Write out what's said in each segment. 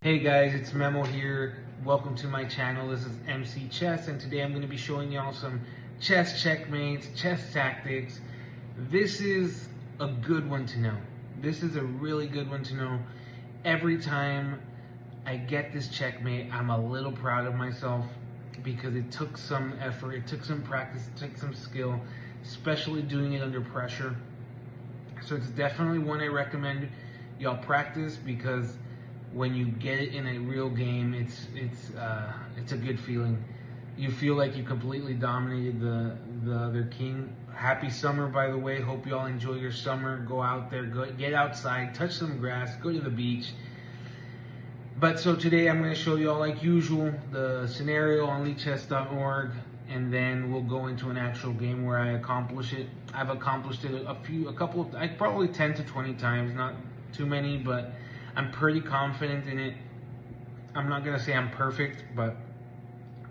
Hey guys, it's Memo here. Welcome to my channel. This is MC Chess, and today I'm going to be showing y'all some chess checkmates, chess tactics. This is a good one to know. This is a really good one to know. Every time I get this checkmate, I'm a little proud of myself because it took some effort, it took some practice, it took some skill, especially doing it under pressure. So it's definitely one I recommend y'all practice because when you get it in a real game, it's a good feeling. You feel like you completely dominated the other king. Happy summer, by the way. Hope you all enjoy your summer. Go out there, get outside, touch some grass, go to the beach. But so today I'm going to show you all, like usual, the scenario on leadchess.org, and then we'll go into an actual game where I accomplish it. I've accomplished it probably 10 to 20 times, not too many, but I'm pretty confident in it. I'm not going to say I'm perfect, but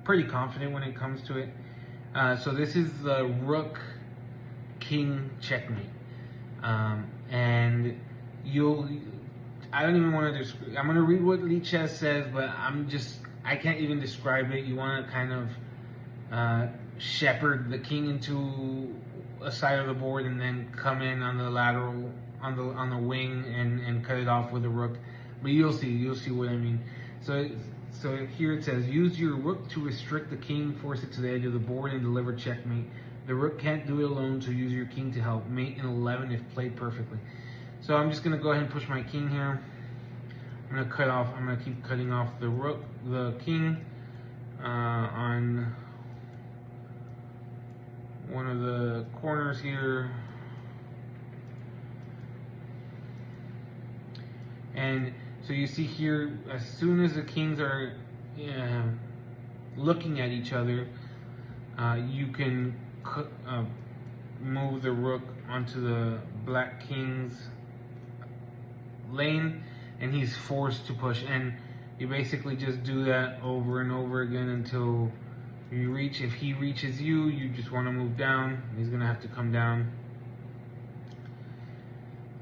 pretty confident when it comes to it. So this is the Rook King Checkmate. And I don't even want to describe. I'm going to read what Lead Chess says, but I can't even describe it. You want to kind of shepherd the king into a side of the board and then come in on the lateral, on the wing, and cut it off with a rook. But you'll see what I mean. So here it says, use your rook to restrict the king, force it to the edge of the board, and deliver checkmate. The rook can't do it alone, so use your king to help. Mate in 11 if played perfectly. So I'm just gonna go ahead and push my king here. I'm gonna keep cutting off the king on one of the corners here. And so you see here, as soon as the kings are looking at each other, you can move the rook onto the black king's lane, and he's forced to push. And you basically just do that over and over again until you reach. If he reaches you, you just want to move down. He's gonna have to come down.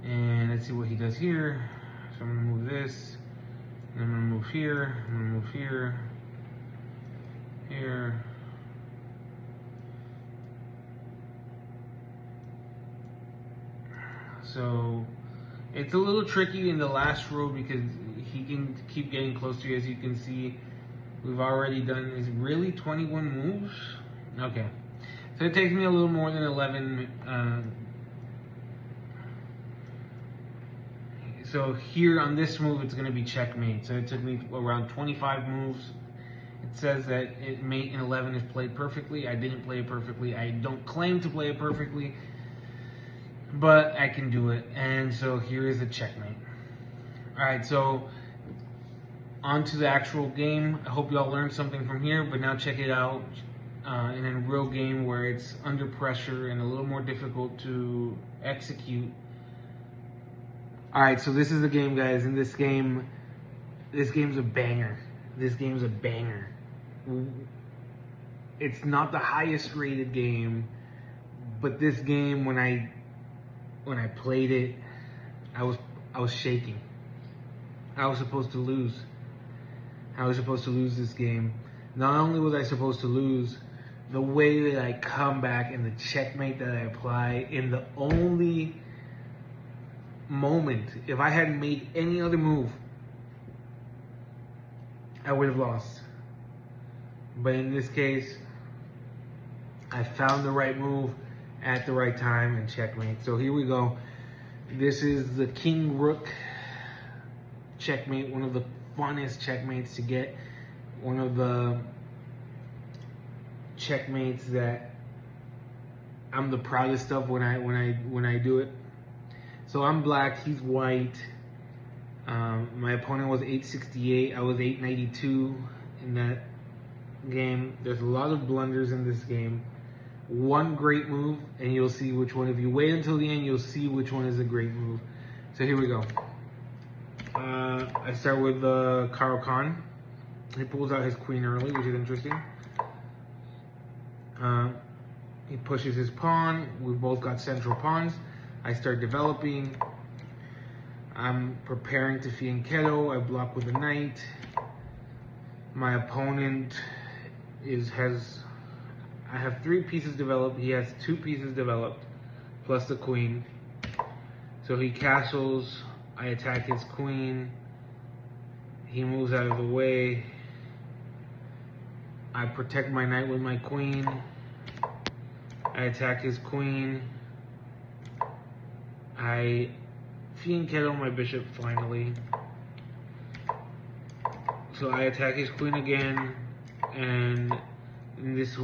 And let's see what he does here. So I'm gonna move this, and I'm gonna move here, I'm gonna move here, here. So it's a little tricky in the last row because he can keep getting close to you. As you can see, we've already done, is really 21 moves? Okay. So it takes me a little more than 11. So here on this move, it's going to be checkmate. So it took me around 25 moves. It says that it mate in 11 if played perfectly. I didn't play it perfectly. I don't claim to play it perfectly, but I can do it. And so here is the checkmate. All right, so on to the actual game. I hope you all learned something from here, but now check it out in a real game where it's under pressure and a little more difficult to execute. All right, so this is the game, guys. In this game's a banger. This game's a banger. It's not the highest rated game, but this game, when I played it, I was shaking. I was supposed to lose. I was supposed to lose this game. Not only was I supposed to lose, the way that I come back and the checkmate that I apply in the only moment, if I hadn't made any other move, I would have lost. But in this case, I found the right move at the right time and checkmate. So here we go. This is the King Rook Checkmate, one of the funnest checkmates to get. One of the checkmates that I'm the proudest of when I do it. So I'm black, he's white. My opponent was 868, I was 892 in that game. There's a lot of blunders in this game. One great move, and you'll see which one. If you wait until the end, you'll see which one is a great move. So here we go. I start with Karo Khan. He pulls out his queen early, which is interesting. He pushes his pawn. We've both got central pawns. I start developing. I'm preparing to fianchetto. I block with a knight. My opponent I have 3 pieces developed. He has 2 pieces developed, plus the queen. So he castles. I attack his queen. He moves out of the way. I protect my knight with my queen. I attack his queen. I fianchetto my bishop finally. So I attack his queen again, and in this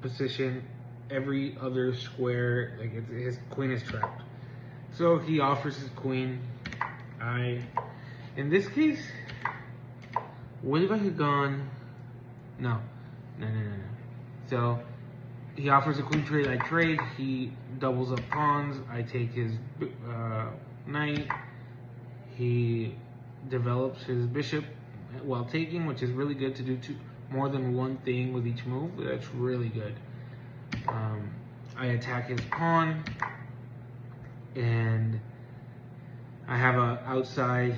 position, every other square, like his queen is trapped. So he offers his queen. In this case, what if I had gone? No. So he offers a queen trade. I trade. He doubles up pawns. I take his knight. He develops his bishop while taking, which is really good to do more than one thing with each move. That's really good. I attack his pawn, and I have an outside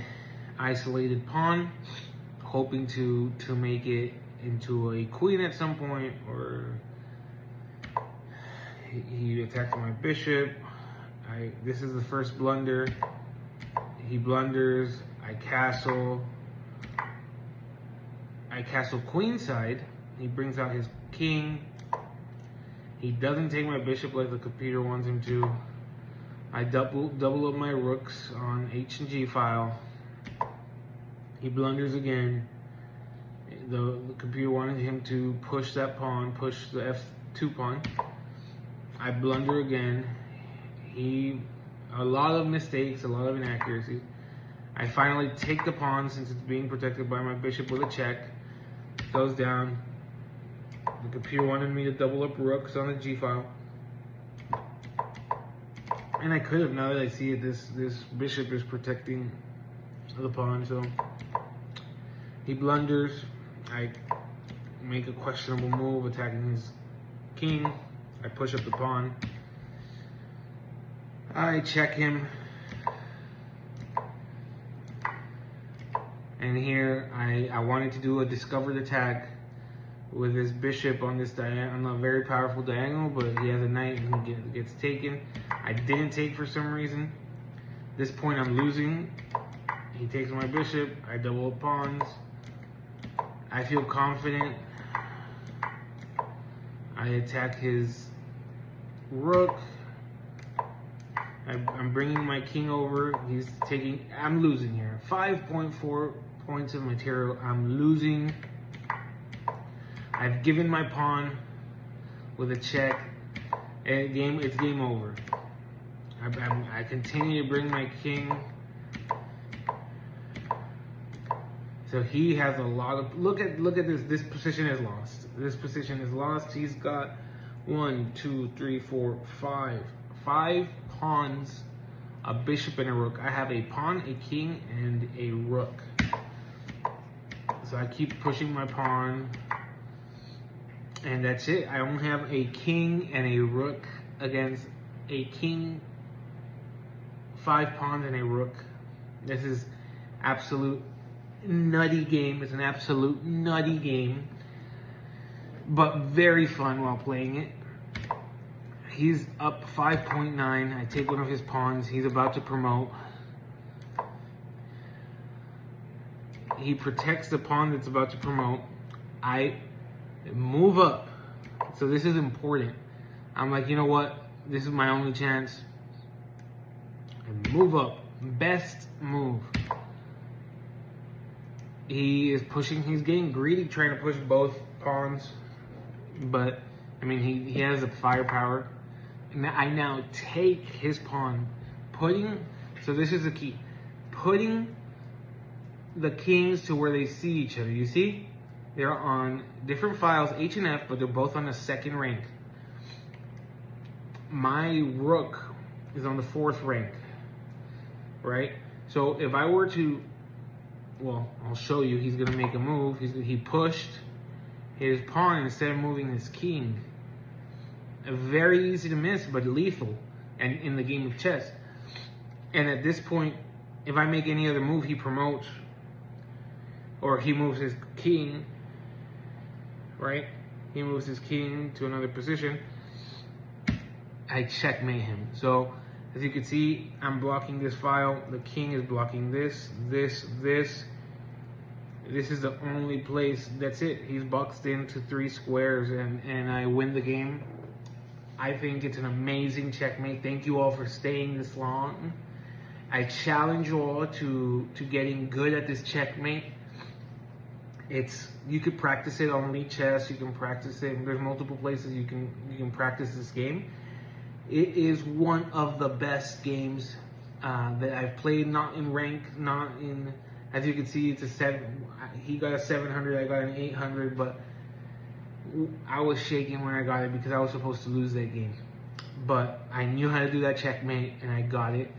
isolated pawn, hoping to make it into a queen at some point, or he attacks my bishop. This is the first blunder. He blunders. I castle queenside. He brings out his king. He doesn't take my bishop like the computer wants him to. I double up my rooks on H and G file. He blunders again. The computer wanted him to push that pawn, push the F2 pawn. I blunder again. A lot of mistakes, a lot of inaccuracy. I finally take the pawn since it's being protected by my bishop with a check. Goes down. The computer wanted me to double up rooks on the G file. And I could have, now that I see it, this bishop is protecting the pawn, so he blunders. I make a questionable move attacking his king. I push up the pawn. I check him. And here I wanted to do a discovered attack with his bishop on this on a very powerful diagonal, but he has a knight and he gets taken. I didn't take for some reason. At this point I'm losing. He takes my bishop. I double up pawns. I feel confident. I attack his rook. I'm bringing my king over. He's taking. I'm losing here. 5.4 points of material. I'm losing. I've given my pawn with a check. And it's game over. I continue to bring my king. So he has a lot of. Look at this. This position is lost. This position is lost. He's got 1, 2, 3, 4, 5 pawns, a bishop and a rook. I have a pawn, a king, and a rook. So I keep pushing my pawn, and that's it. I only have a king and a rook against a king, 5 pawns and a rook. This is absolute nutty game. It's an absolute nutty game, but very fun while playing it. He's up 5.9. I take one of his pawns. He's about to promote. He protects the pawn that's about to promote. I move up. So this is important. I'm like, you know what? This is my only chance. And move up. Best move. He is pushing. He's getting greedy, trying to push both pawns. But, I mean, he has the firepower. I now take his pawn, so this is the key, putting the kings to where they see each other. You see? They're on different files, H and F, but they're both on the 2nd rank. My rook is on the 4th rank, right? So if I were to, well, I'll show you, he's going to make a move. He pushed his pawn instead of moving his king. Very easy to miss, but lethal, and in the game of chess. And at this point, if I make any other move, he promotes, or he moves his king, right? He moves his king to another position. I checkmate him. So as you can see, I'm blocking this file. The king is blocking this, this, this. This is the only place. That's it. He's boxed into 3 squares, and I win the game. I think it's an amazing checkmate. Thank you all for staying this long. I challenge you all to getting good at this checkmate. You could practice it on Elite Chess. You can practice it. There's multiple places you can practice this game. It is one of the best games that I've played. Not in rank, not in. As you can see, it's a 7. He got a 700. I got an 800, but I was shaking when I got it because I was supposed to lose that game. But I knew how to do that checkmate, and I got it.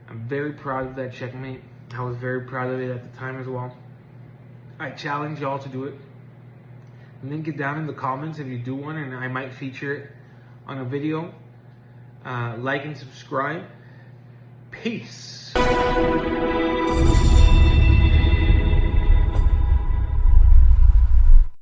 I'm very proud of that checkmate. I was very proud of it at the time as well. I challenge y'all to do it. Link it down in the comments if you do one, and I might feature it on a video. Like and subscribe. Peace.